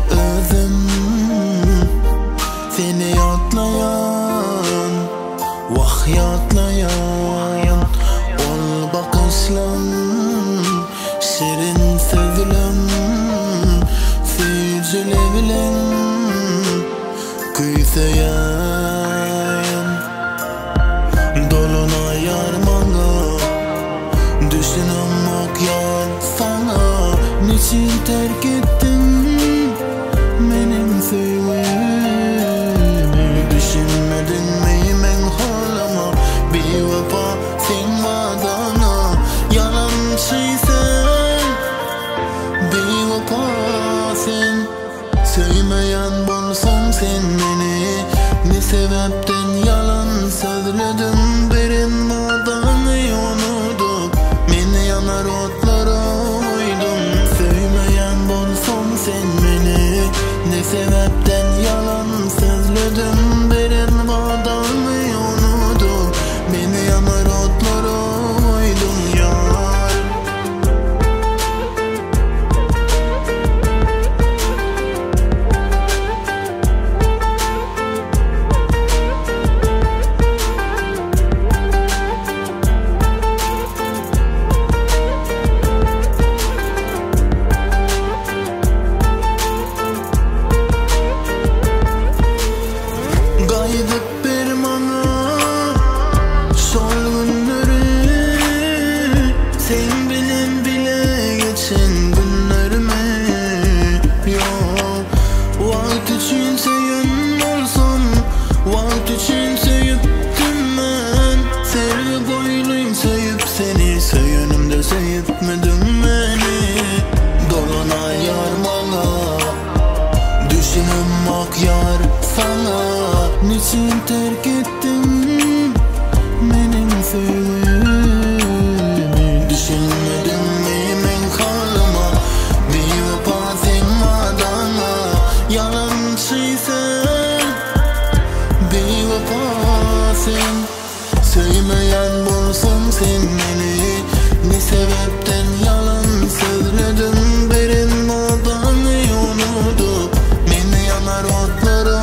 özüm seni yatlayan, vah yatlayan ol bakışlan, şirin sözlüm süzüle bilen kuysayan. Dolunay armağanı düşünüm ok yar sana, niçin terk ettin benim sevgimi? Düşünmedin mi men halama, bir vefa sen madana, yalancıysan bir vefa sen. Sevmeyen bolsan sen beni, ne sebepten yalan sözledin, birin madanı unutup beni yanar otlara uydum. Sevmeyen bolsan sen beni, ne sebepten yalan sözledin, birin madanı unutup beni yanar otlara uydum yar. Gaydık bir bana sol günleri, sen bilen bile geçen günlerime yok. Vakit için sevin olsam, vakit için seviptim ben. Sevgi koyluyum sevip seni, sevyanımda sevipmedim beni. Dolunay yarmana düşünüm ak yar sana, niçin terk ettin benim sevgimi? Düşünmedin mi men halıma, bir vefa sen madana, yalancıysan bir vefa sen. Sevmeyen bolsan sen beni, ne sebepten yalan sözledin, birin madanı unutup beni yanar otlara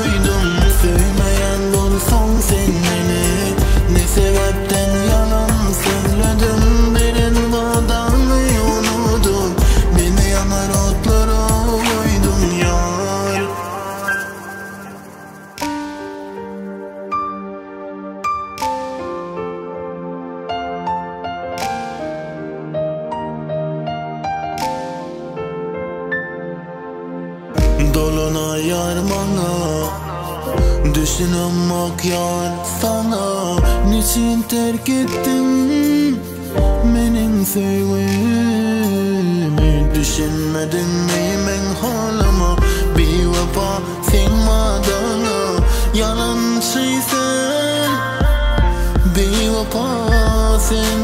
uydum. Sevmeyen bolsan sen beni, ne sebepten yalan sözledin, birin madanı unutup beni yanar otlara uydum yar. Dolunay armağanı düşünüm ok yar sana, niçin terk ettin benim sevgimi? Düşünmedin mi men halama, bir vefa sen madana, yalancıysan bir vefa sen.